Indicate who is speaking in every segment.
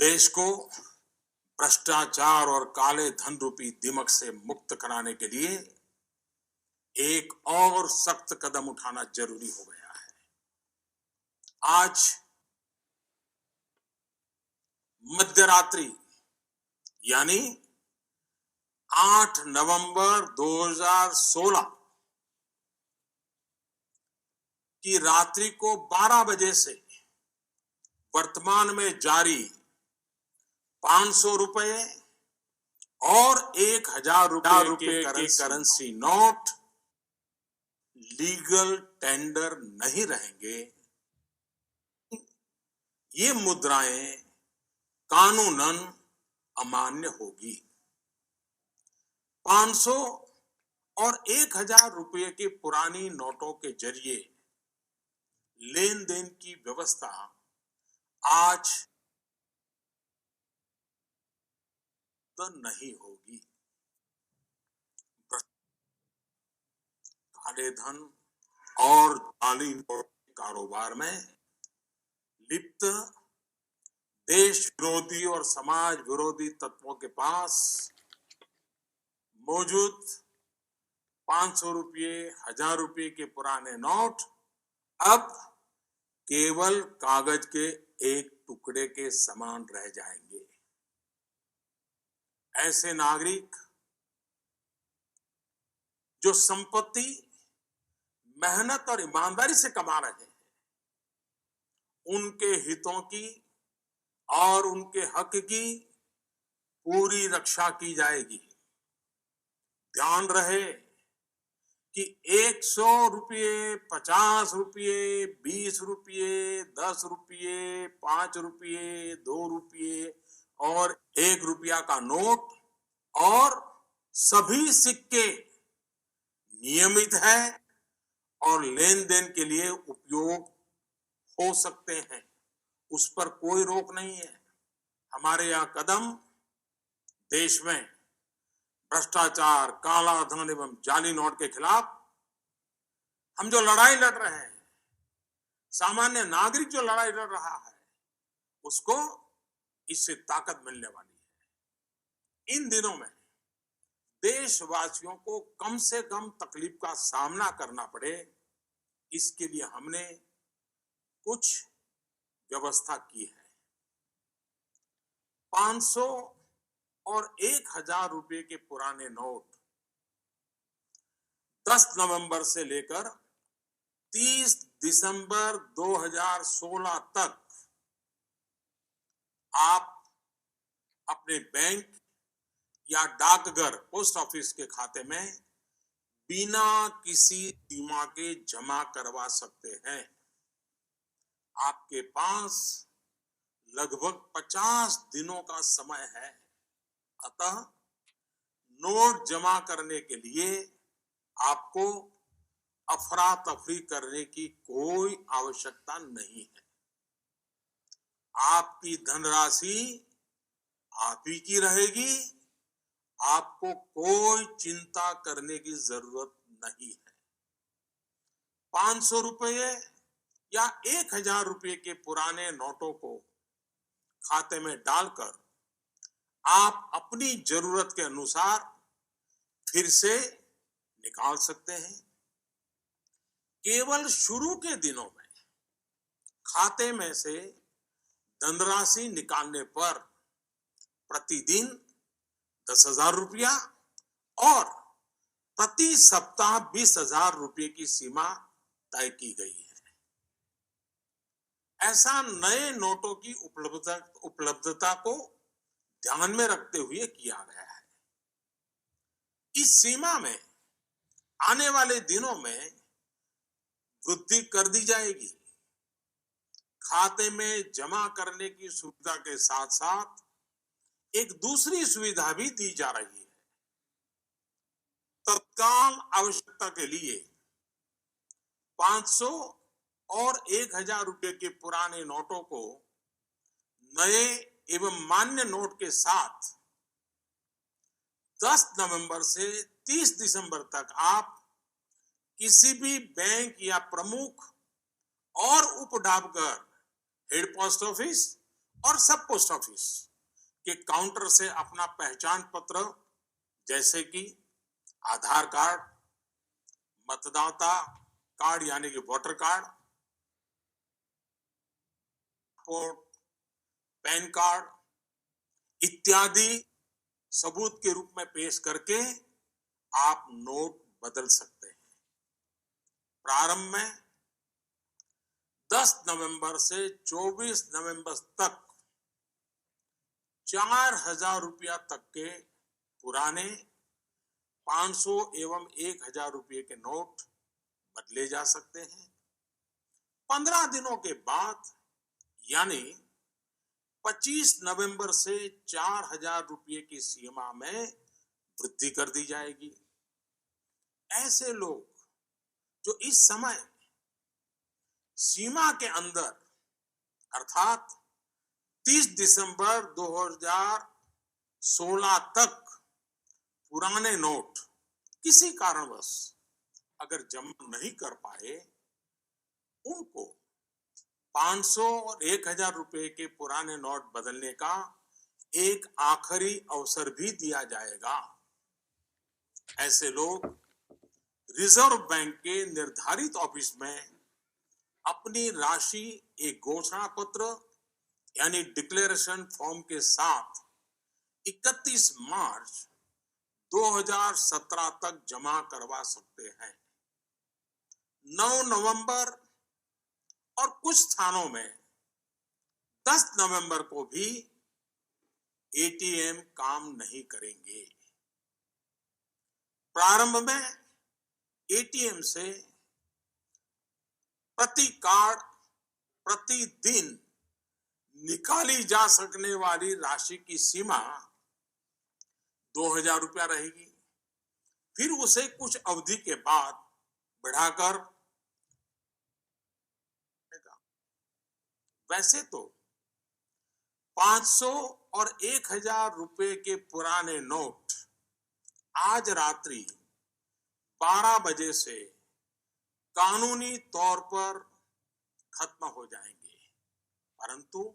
Speaker 1: देश को भ्रष्टाचार और काले धन रूपी दिमक से मुक्त कराने के लिए एक और सख्त कदम उठाना जरूरी हो गया है। आज मध्यरात्रि यानी 8 नवंबर 2016 की रात्रि को 12 बजे से वर्तमान में जारी 500 रुपए और 1000 रुपए के करेंसी नोट लीगल टेंडर नहीं रहेंगे। ये मुद्राएं कानूनन अमान्य होगी। 500 और 1000 रुपए के पुरानी नोटों के जरिए लेन देन की व्यवस्था आज तो नहीं होगी। काले धन और जाली नोट कारोबार में लिप्त देश विरोधी और समाज विरोधी तत्वों के पास मौजूद 500 रुपये, 1000 रुपये के पुराने नोट अब केवल कागज के एक टुकड़े के समान रह जाएंगे। ऐसे नागरिक जो संपत्ति मेहनत और ईमानदारी से कमा रहे हैं, उनके हितों की और उनके हक की पूरी रक्षा की जाएगी। ध्यान रहे कि 100 रुपये, 50 रुपये, 20 रुपये, 10 रुपये, 5 रुपये, 2 रुपये और 1 रुपया का नोट और सभी सिक्के नियमित है और लेन देन के लिए उपयोग हो सकते हैं। उस पर कोई रोक नहीं है। हमारे यह कदम देश में भ्रष्टाचार, काला धन एवं जाली नोट के खिलाफ हम जो लड़ाई लड़ रहे हैं, सामान्य नागरिक जो लड़ाई लड़ रहा है, उसको इससे ताकत मिलने वाली है। इन दिनों में देशवासियों को कम से कम तकलीफ का सामना करना पड़े, इसके लिए हमने कुछ व्यवस्था की है। 500 और 1000 रुपये के पुराने नोट 10 नवंबर से लेकर 30 दिसंबर 2016 तक आप अपने बैंक या डाकघर पोस्ट ऑफिस के खाते में बिना किसी सीमा के जमा करवा सकते हैं। आपके पास लगभग 50 दिनों का समय है। अतः नोट जमा करने के लिए आपको अफरा तफरी करने की कोई आवश्यकता नहीं है। आपकी धनराशि आप ही की रहेगी। आपको कोई चिंता करने की जरूरत नहीं है। 500 रुपये या 1000 रुपये के पुराने नोटों को खाते में डालकर आप अपनी जरूरत के अनुसार फिर से निकाल सकते हैं। केवल शुरू के दिनों में खाते में से धनराशि निकालने पर प्रतिदिन 10,000 रुपया और प्रति सप्ताह 20,000 रुपये की सीमा तय की गई है। ऐसा नए नोटों की उपलब्धता को ध्यान में रखते हुए किया गया है। इस सीमा में आने वाले दिनों में वृद्धि कर दी जाएगी। खाते में जमा करने की सुविधा के साथ साथ एक दूसरी सुविधा भी दी जा रही है। तत्काल आवश्यकता के लिए 500 और 1000 रुपये के पुराने नोटों को नए एवं मान्य नोट के साथ 10 नवंबर से 30 दिसंबर तक आप किसी भी बैंक या प्रमुख और उप डाकघर, हेड पोस्ट ऑफिस और सब पोस्ट ऑफिस के काउंटर से अपना पहचान पत्र जैसे कि आधार कार्ड, मतदाता कार्ड यानी कि वोटर कार्ड, पैन कार्ड इत्यादि सबूत के रूप में पेश करके आप नोट बदल सकते हैं। प्रारंभ में 10 नवंबर से 24 नवंबर तक 4,000 रुपया तक के पुराने 500 एवं 1,000 रुपये के नोट बदले जा सकते हैं। 15 दिनों के बाद यानी 25 नवंबर से 4,000 रुपये की सीमा में वृद्धि कर दी जाएगी। ऐसे लोग जो इस समय सीमा के अंदर अर्थात 30 दिसंबर 2016 तक पुराने नोट किसी कारणवश अगर जमा नहीं कर पाए, उनको 500 और 1,000 रुपए के पुराने नोट बदलने का एक आखिरी अवसर भी दिया जाएगा। ऐसे लोग रिजर्व बैंक के निर्धारित ऑफिस में अपनी राशि एक घोषणा पत्र यानी डिक्लेरेशन फॉर्म के साथ 31 मार्च 2017 तक जमा करवा सकते हैं। 9 नवंबर और कुछ स्थानों में 10 नवंबर को भी एटीएम काम नहीं करेंगे। प्रारंभ में एटीएम से प्रति कार्ड प्रतिदिन निकाली जा सकने वाली राशि की सीमा 2,000 रुपया रहेगी। फिर उसे कुछ अवधि के बाद बढ़ाकर, वैसे तो 500 और 1,000 रुपए के पुराने नोट आज रात्रि 12 बजे से कानूनी तौर पर खत्म हो जाएंगे, परंतु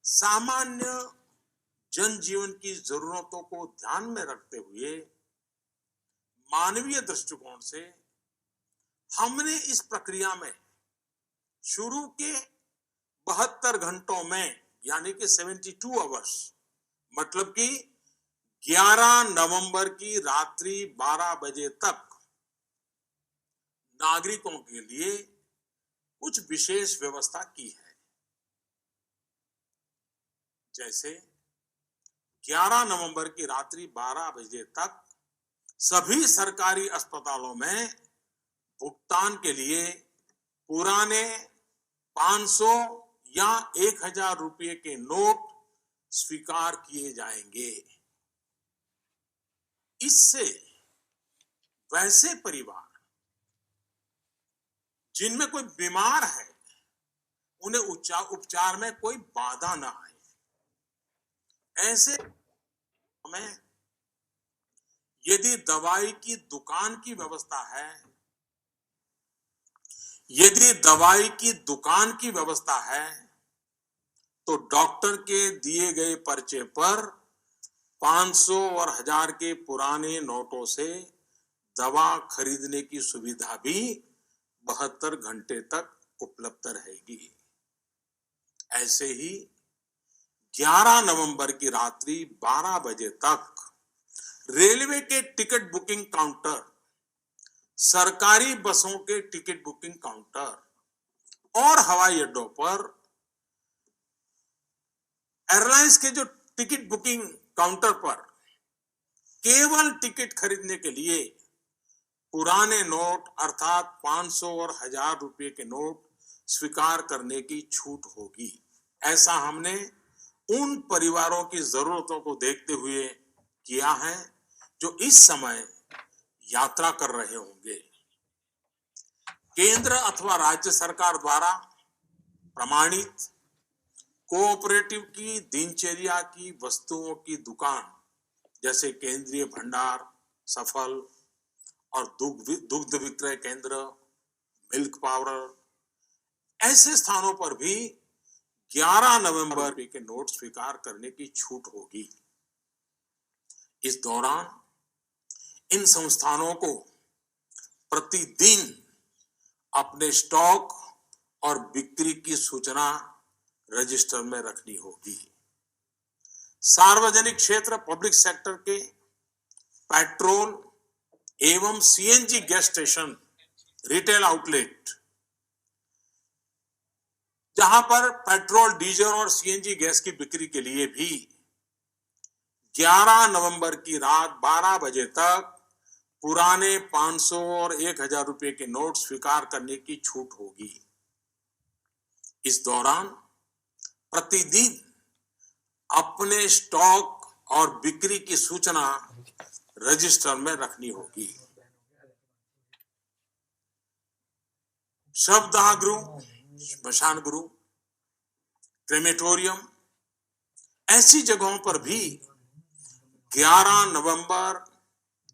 Speaker 1: सामान्य जनजीवन की जरूरतों को ध्यान में रखते हुए मानवीय दृष्टिकोण से हमने इस प्रक्रिया में शुरू के 72 घंटों में यानी कि 72 आवर्स मतलब कि 11 नवंबर की रात्रि 12 बजे तक नागरिकों के लिए कुछ विशेष व्यवस्था की है। जैसे 11 नवंबर की रात्रि 12 बजे तक सभी सरकारी अस्पतालों में भुगतान के लिए पुराने 500 या 1,000 रुपये के नोट स्वीकार किए जाएंगे। इससे वैसे परिवार जिनमें कोई बीमार है, उन्हें उपचार में कोई बाधा ना आए। ऐसे में यदि दवाई की दुकान की व्यवस्था है, तो डॉक्टर के दिए गए पर्चे पर 500 और 1,000 के पुराने नोटों से दवा खरीदने की सुविधा भी 72 घंटे तक उपलब्ध रहेगी। ऐसे ही 11 नवंबर की रात्रि 12 बजे तक रेलवे के टिकट बुकिंग काउंटर, सरकारी बसों के टिकट बुकिंग काउंटर और हवाई अड्डों पर एयरलाइंस के जो टिकट बुकिंग काउंटर पर केवल टिकट खरीदने के लिए पुराने नोट अर्थात 500 और 1,000 रुपये के नोट स्वीकार करने की छूट होगी। ऐसा हमने उन परिवारों की जरूरतों को देखते हुए किया है जो इस समय यात्रा कर रहे होंगे। केंद्र अथवा राज्य सरकार द्वारा प्रमाणित कोऑपरेटिव की दिनचर्या की वस्तुओं की दुकान जैसे केंद्रीय भंडार, सफल और दुग्ध विक्रय केंद्र, मिल्क पाउडर, ऐसे स्थानों पर भी 11 नवंबर के नोट स्वीकार करने की छूट होगी। इस दौरान इन संस्थानों को प्रतिदिन अपने स्टॉक और बिक्री की सूचना रजिस्टर में रखनी होगी। सार्वजनिक क्षेत्र पब्लिक सेक्टर के पेट्रोल एवं CNG gas station, retail outlet, जहां पर पेट्रोल, डीजल और सीएनजी गैस की बिक्री के लिए भी 11 नवंबर की रात 12 बजे तक पुराने 500 और 1000 रुपए के नोट स्वीकार करने की छूट होगी। इस दौरान प्रतिदिन अपने स्टॉक और बिक्री की सूचना रजिस्टर में रखनी होगी। शवदाह गृह, स्मशान गृह, क्रेमेटोरियम, ऐसी जगहों पर भी 11 नवंबर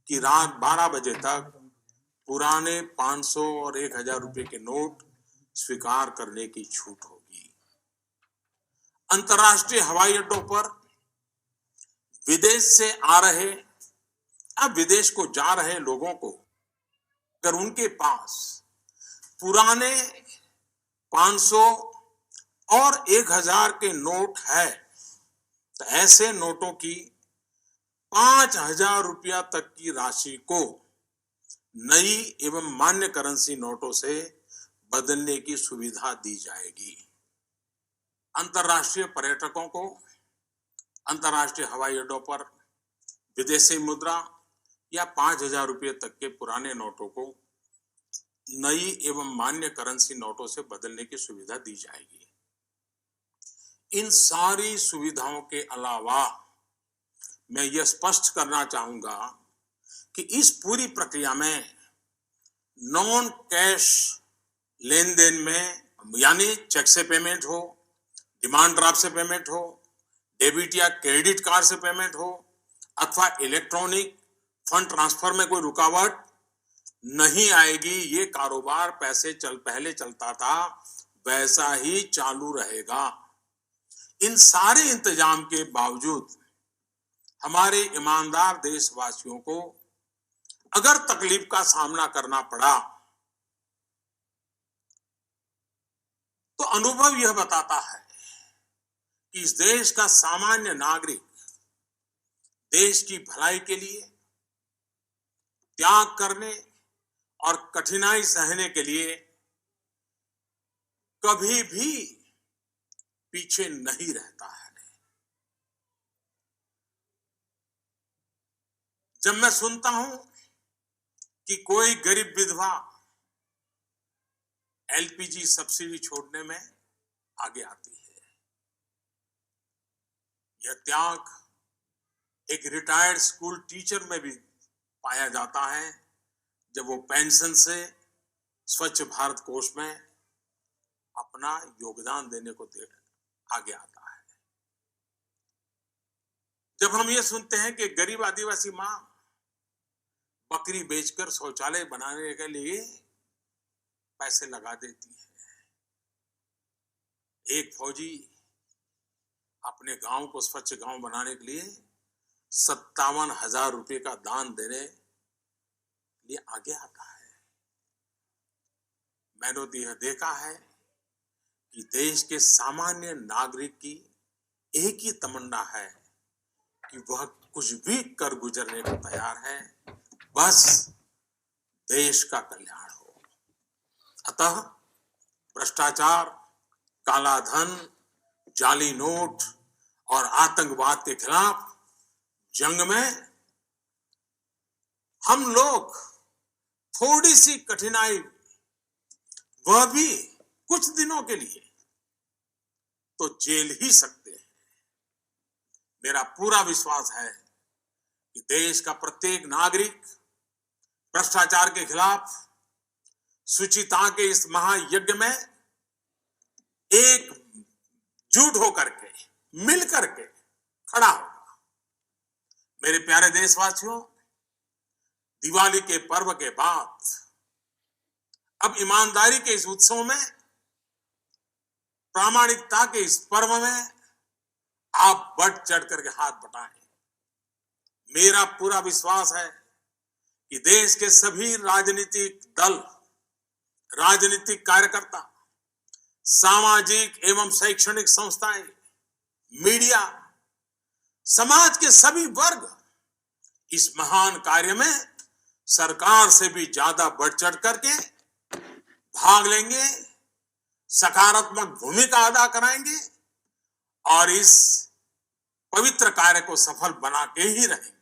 Speaker 1: की रात 12 बजे तक पुराने 500 और 1000 रुपए के नोट स्वीकार करने की छूट होगी। अंतर्राष्ट्रीय हवाई अड्डों पर विदेश से आ रहे, अब विदेश को जा रहे लोगों को अगर उनके पास पुराने 500 और 1000 के नोट है तो ऐसे नोटों की 5000 रुपया तक की राशि को नई एवं मान्य करेंसी नोटों से बदलने की सुविधा दी जाएगी। अंतर्राष्ट्रीय पर्यटकों को अंतर्राष्ट्रीय हवाई अड्डों पर विदेशी मुद्रा या 5000 रुपये तक के पुराने नोटों को नई एवं मान्य करेंसी नोटों से बदलने की सुविधा दी जाएगी। इन सारी सुविधाओं के अलावा मैं यह स्पष्ट करना चाहूंगा कि इस पूरी प्रक्रिया में नॉन कैश लेन देन में, यानी चेक से पेमेंट हो, डिमांड ड्राफ्ट से पेमेंट हो, डेबिट या क्रेडिट कार्ड से पेमेंट हो अथवा इलेक्ट्रॉनिक फंड ट्रांसफर में कोई रुकावट नहीं आएगी। ये कारोबार पहले चलता था वैसा ही चालू रहेगा। इन सारे इंतजाम के बावजूद हमारे ईमानदार देशवासियों को अगर तकलीफ का सामना करना पड़ा तो अनुभव यह बताता है कि इस देश का सामान्य नागरिक देश की भलाई के लिए त्याग करने और कठिनाई सहने के लिए कभी भी पीछे नहीं रहता है। जब मैं सुनता हूं कि कोई गरीब विधवा एलपीजी सब्सिडी छोड़ने में आगे आती है, यह त्याग एक रिटायर्ड स्कूल टीचर में भी पाया जाता है जब वो पेंशन से स्वच्छ भारत कोष में अपना योगदान देने को आगे आता है। जब हम ये सुनते हैं कि गरीब आदिवासी मां बकरी बेचकर शौचालय बनाने के लिए पैसे लगा देती है, एक फौजी अपने गांव को स्वच्छ गांव बनाने के लिए 57,000 रुपए का दान देने लिए आगे आता है। मैंने तो यह देखा है कि देश के सामान्य नागरिक की एक ही तमन्ना है कि वह कुछ भी कर गुजरने को तैयार है, बस देश का कल्याण हो। अतः भ्रष्टाचार, काला धन, जाली नोट और आतंकवाद के खिलाफ जंग में हम लोग थोड़ी सी कठिनाई, वह भी कुछ दिनों के लिए, तो झेल ही सकते हैं। मेरा पूरा विश्वास है कि देश का प्रत्येक नागरिक भ्रष्टाचार के खिलाफ शुचिता के इस महायज्ञ में एकजुट होकर के, मिल करके खड़ा होगा। मेरे प्यारे देशवासियों, दिवाली के पर्व के बाद अब ईमानदारी के इस उत्सव में प्रामाणिकता के इस पर्व में आप बढ़ चढ़ करके हाथ बटाएं। मेरा पूरा विश्वास है कि देश के सभी राजनीतिक दल, राजनीतिक कार्यकर्ता, सामाजिक एवं शैक्षणिक संस्थाएं, मीडिया, समाज के सभी वर्ग इस महान कार्य में सरकार से भी ज्यादा बढ़ चढ़ करके भाग लेंगे, सकारात्मक भूमिका अदा कराएंगे और इस पवित्र कार्य को सफल बना के ही रहेंगे।